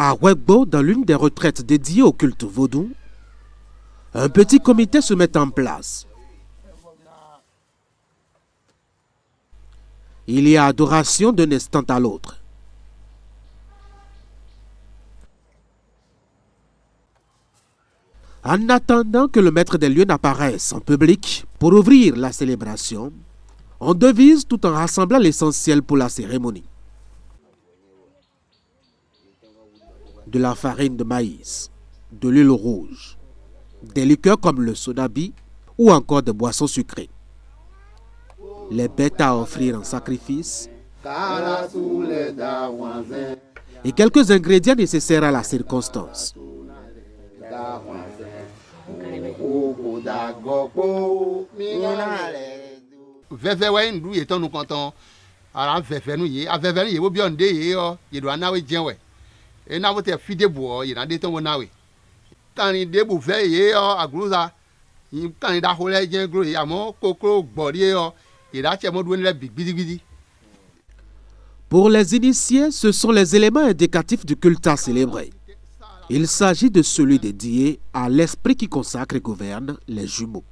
À Ouegbo, dans l'une des retraites dédiées au culte vaudou, un petit comité se met en place. Il y a adoration d'un instant à l'autre. En attendant que le maître des lieux n'apparaisse en public pour ouvrir la célébration, on devise tout en rassemblant l'essentiel pour la cérémonie. De la farine de maïs, de l'huile rouge, des liqueurs comme le sodabi ou encore des boissons sucrées. Les bêtes à offrir en sacrifice et quelques ingrédients nécessaires à la circonstance. Et na wote fide bo ye na de ton nawe kan ni de bu fe ye o agruza yin kan ni da hole je gro ya mo kokro gbori o ye da che mo du ni bigbidi. Pour les initiés, ce sont les éléments indicatifs du culte à célébrer. Il s'agit de celui dédié à l'esprit qui consacre et gouverne les jumeaux.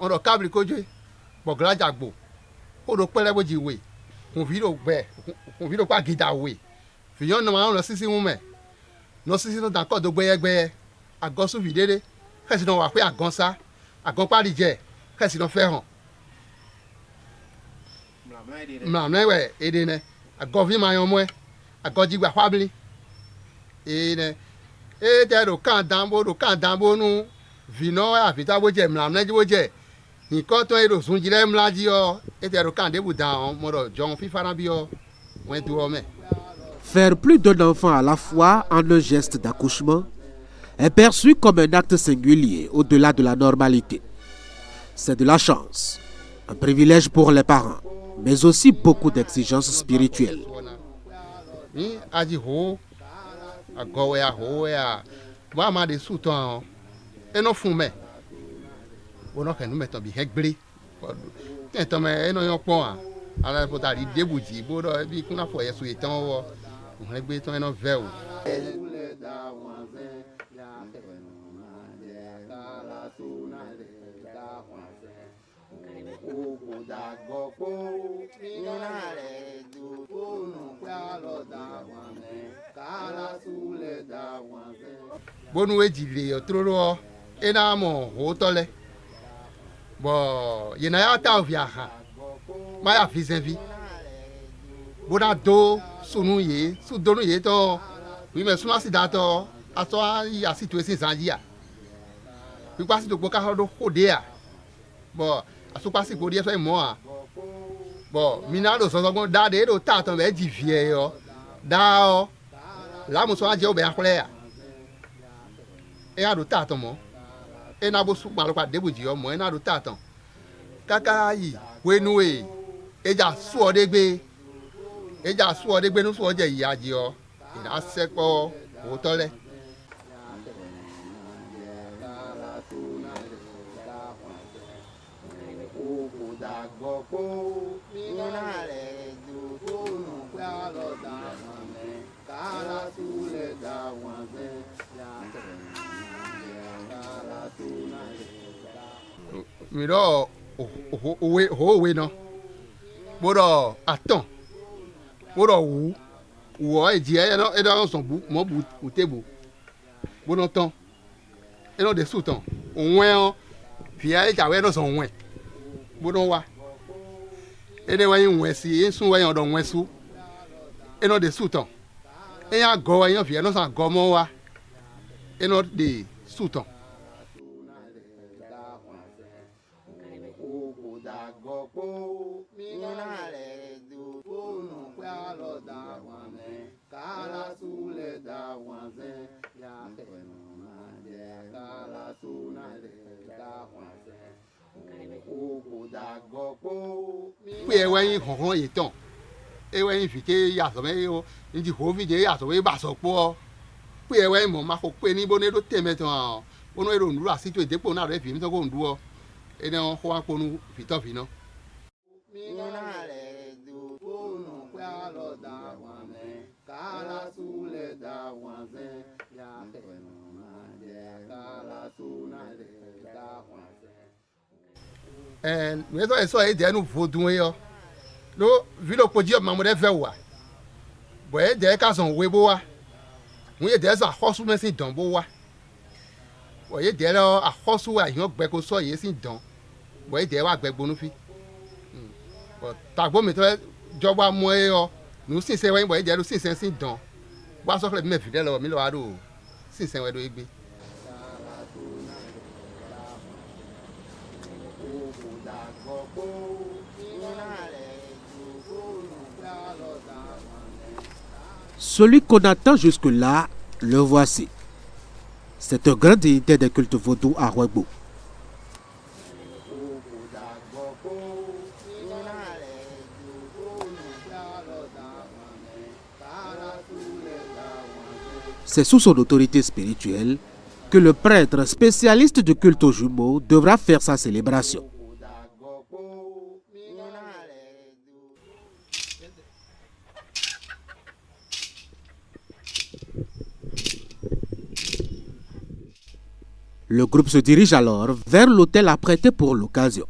On do kabli ko je bo gra jagbo o do pele bo jiwe on vit pas guida oui fiyon na ma on sisi mu me no sisi no dan ko do gbe agon so videre kesi no wa pe agon sa agon pari je kesi no fe han mla we edene agon vi ma yon mo agon jigba family ene e de ro kan dambo nu vino a vita bo je mla na bo je nǹkan tó èrò sún jílẹ̀ ńlá jí ọ ètò ẹ̀rọ kàn débù dáhùn mọ̀rọ̀ jọ̀hún fífara bí ọ wọ́n tó ọ mẹ́. Faire plus d'un enfant à la fois en un geste d'accouchement est perçu comme un acte singulier au-delà de la normalité. C'est de la chance, un privilège pour les parents, mais aussi beaucoup d'exigences spirituelles. Ní ají ho àgọ́wẹ́ àhówẹ́ à wọ́n á máa de sùtọ̀ ẹnu fún mẹ́. Ono ke nu meto bi hegbre to me eno yo po an ala po ta ri debuji bo do bi kuna fo yesu etan wo o hegbe to eno ve o bonu ejile otroro ena mo ho tole bon yena ya ta via ha ma ya fi zevi bona do sunu ye su do nu ye to wi me sunu asi da to aso ya situation sanji ya wi pa si to gbo ka ho do hode ya bon aso pa si gbo die so mo a bon mi na do so so gbon da de do ta ton be ji vie yo da o la mo so aje o be akure ya e a do ta ton mo ena bo su malo pa debuji o mo ena do tatan kaka yi wenuwe eja su odegbe nu su oje yi aji o ina sepo o tole miro owe no bodo aton bodo wu wo eji e no son bu mo bu utebo bodo ton e no de suton onwen o fi e jawe no son onwen bodo wa e de wa yin wen si e sun wa yin do wen su e no de suton e ya go wa yin fi e no san go mo wa e no de suton pé ẹ wẹ́yìn kankan yìí tán ẹ wẹ́yìn fìké yàtọ̀ mẹ́ o ní ti hó fìdí yàtọ̀ wẹ́ bá sọ pọ́ pé ẹ wẹ́yìn mọ̀ máa kó pé ní bóné ló tẹ̀ mẹ́tàn ọ̀ bóná èrò òǹdúró àsìtò ìdẹ́pọ̀ náà rẹ̀ fi mí tán kó òǹdúró ẹ ní wọn kó wá ponu fìtọ́ fìná. Mais ça est derrière nous vaudou yo. Lo vu le produit maman de faire wa. Boy derrière ka son webo wa. Mu ye derrière sa hosu me sin don bo wa. Boy derrière a hosu wa yon gbe ko so ye sin don. Boy derrière wa gbe gbonu fi. Bo tagbo mi to joba mo yo. Nu sin se wa boy derrière sin sin don. Wa so fle me fi de lo mi lo wa do. Sin sin we do egbe. Celui qu'on attend jusque-là, le voici. C'est un grand dignitaire des cultes vaudous à Ouébo. C'est sous son autorité spirituelle que le prêtre spécialiste du culte aux jumeaux devra faire sa célébration. Le groupe se dirige alors vers l'autel apprêté pour l'occasion.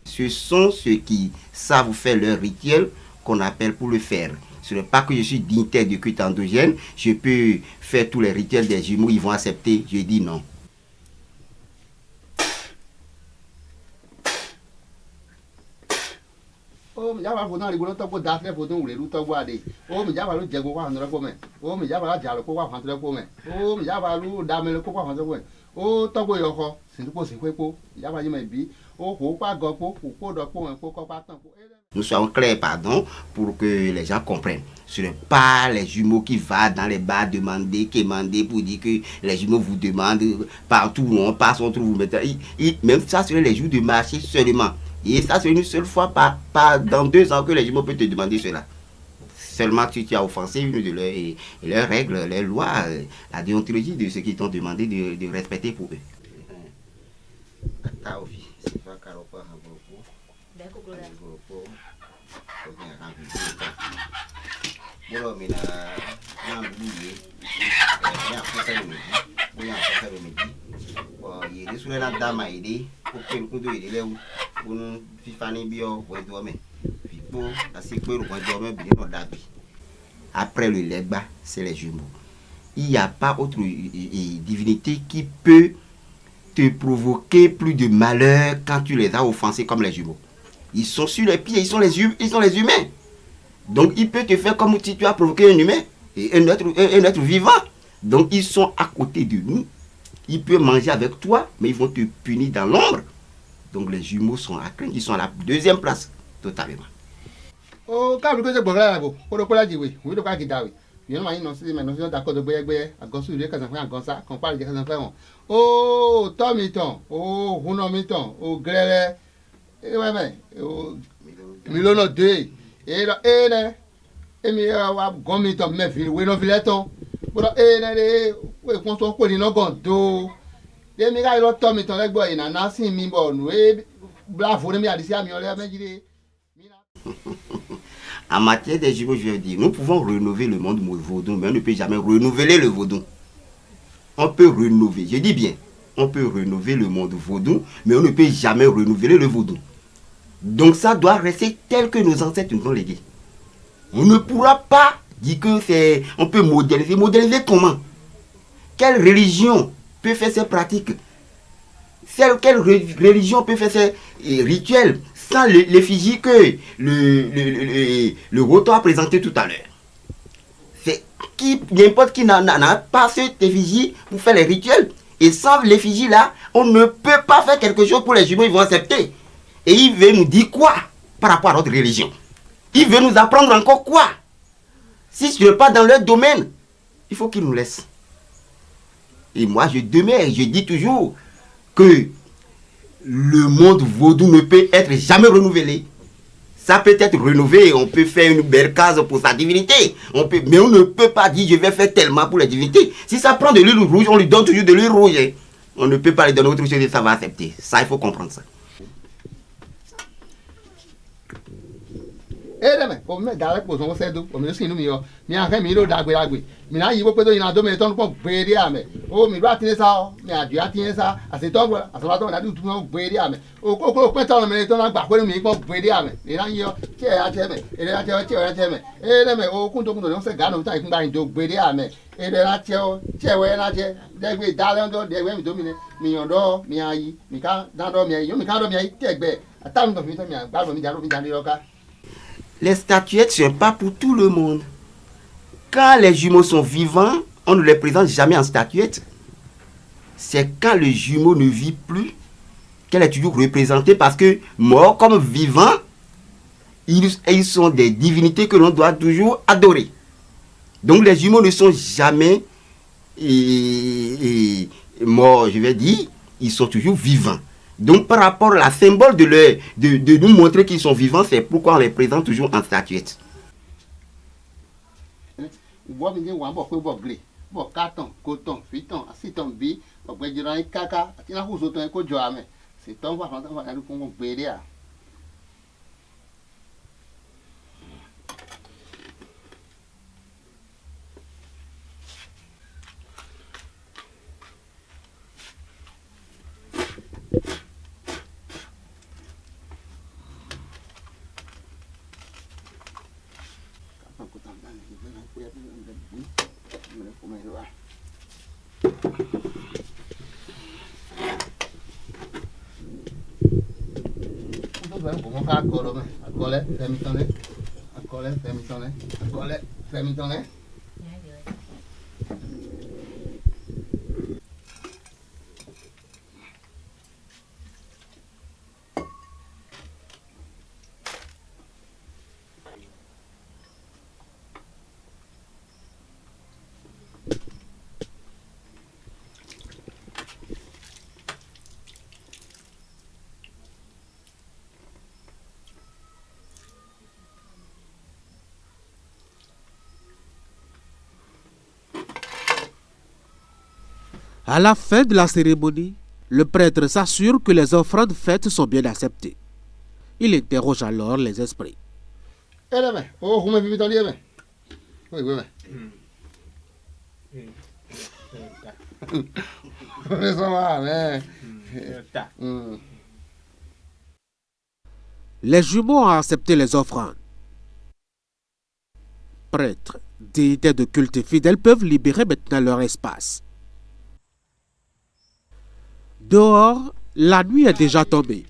Ce sont ceux qui savent faire leur rituel qu'on appelle pour le faire. Ce n'est pas que je suis dignitaire du culte endogène, je peux faire tous les rituels des jumeaux, ils vont accepter. Je dis non. Oh, mi jaba fo na le gbo to gbo da fle fo to wule lu to gbo ade. Oh, mi jaba lu je gbo kwa han ko me. Oh, mi jaba la jalo ko kwa han ko me. Oh, mi jaba lu da me ko kwa han ko me. Oh, to gbo yo ko, sin ko sin ko. Jaba yi me bi. Oh, ko pa go ko do ko en ko pa tan ko. Nous soyons clairs, pardon, pour que les gens comprennent. Ce n'est pas les jumeaux qui vont dans les bars demander, quémander pour dire que les jumeaux vous demandent partout où on passe, on trouve vous mettez. Même ça, c'est les jours de marché seulement. Et ça, c'est une seule fois, pas dans 2 ans que les jumeaux peuvent te demander cela. Seulement tu as offensé une de leurs règles, leurs lois, la déontologie de ce qu'ils t'ont demandé de respecter pour eux. Après le legba, c'est les jumeaux. Il n'y a pas autre divinité qui peut te provoquer plus de malheur quand tu les as offensés comme les jumeaux. Ils sont sur les pieds, ils sont les humains. Donc il peut te faire comme si tu as provoqué un humain, et un être vivant. Donc ils sont à côté de nous. Ils peuvent manger avec toi, mais ils vont te punir dans l'ombre. Donc les jumeaux sont à craindre, ils sont à la 2e place, totalement. Oh, quand vous êtes bon, pour le cola oui, oui, le cas qui d'awi. Bien ma non si mais non d'accord de boyegbe, à gosu le cas en comme ça, qu'on parle de cas en oh, tomiton, oh, hunomiton, oh, grele. Eh ouais mais, oh, milono 2. Et là, et mi wa gomiton me fil, we no fileton. But we kon so ko ni no gon do. De mi ga ilo tomiton le gbo ina na sin mi bo nu e bravo mi adisi ami ole mejire. En matière des jumeaux, je vais dire, nous pouvons rénover le monde vaudou, mais on ne peut jamais renouveler le vaudou. On peut rénover, je dis bien, on peut rénover le monde vaudou, mais on ne peut jamais renouveler le vaudou. Donc ça doit rester tel que nos ancêtres nous ont légué. On ne pourra pas dire que c'est... On peut modéliser. Modéliser comment? Quelle religion peut faire ces pratiques? Quelle religion peut faire ces rituels sans l'effigie que le Roto a présenté tout à l'heure? C'est n'importe qui n'a pas cette effigie pour faire les rituels. Et sans l'effigie là, on ne peut pas faire quelque chose pour les jumeaux, ils vont accepter. Et il veut nous dire quoi par rapport à notre religion? Il veut nous apprendre encore quoi? Si ce n'est pas dans leur domaine, il faut qu'ils nous laissent. Et moi je demeure, je dis toujours que le monde vaudou ne peut être jamais renouvelé. Ça peut être rénové, on peut faire une belle case pour sa divinité. Mais on ne peut pas dire je vais faire tellement pour la divinité. Si ça prend de l'huile rouge, on lui donne toujours de l'huile rouge. On ne peut pas lui donner autre chose et ça va accepter. Ça, il faut comprendre ça. deme o me dale po so se do o me sinu mi yo mi an mi lo dagbe mi na yi wo pe to yin do me ton po gbere ame o mi ba tin sa o mi adu atin sa ase to gbo aso to na du tu mo gbere ame o ko pe to me to na gba pe mi po gbere ame ni na yo che ya che me ya che me deme o kun to se ga no ta ikun ba yin do gbere ame la che o che we na che degbe dale ndo degbe mi do mi yon do mi ayi mi ka dan do mi ayi yo mi ka do mi ayi tegbe ata mi to mi gba mi jaro mi jani roka. Les statuettes ne sont pas pour tout le monde. Quand les jumeaux sont vivants, on ne les présente jamais en statuette. C'est quand le jumeau ne vit plus qu'elle est toujours représentée, parce que mort comme vivant, ils sont des divinités que l'on doit toujours adorer. Donc les jumeaux ne sont jamais morts, je vais dire, ils sont toujours vivants. Donc par rapport à la symbole de nous montrer qu'ils sont vivants, c'est pourquoi on les présente toujours en statuette. À la fin de la cérémonie, le prêtre s'assure que les offrandes faites sont bien acceptées. Il interroge alors les esprits. Les jumeaux ont accepté les offrandes. Prêtres, déités de culte et fidèles peuvent libérer maintenant leur espace. Dehors, la nuit est déjà tombée.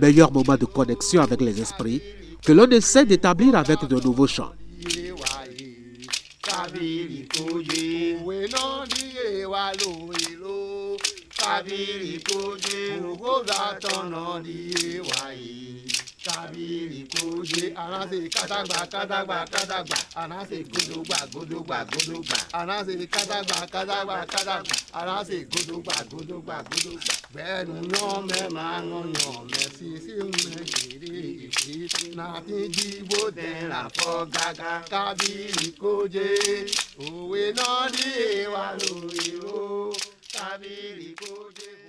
Meilleur moment de connexion avec les esprits que l'on essaie d'établir avec de nouveaux chants. Kabiri koje anase kadagba anase godogba anase kadagba anase godogba benu yan me ma yan me si me kiri na ti jibo den la fo gaga kabiri koje owe na di wa lo kabiri koje.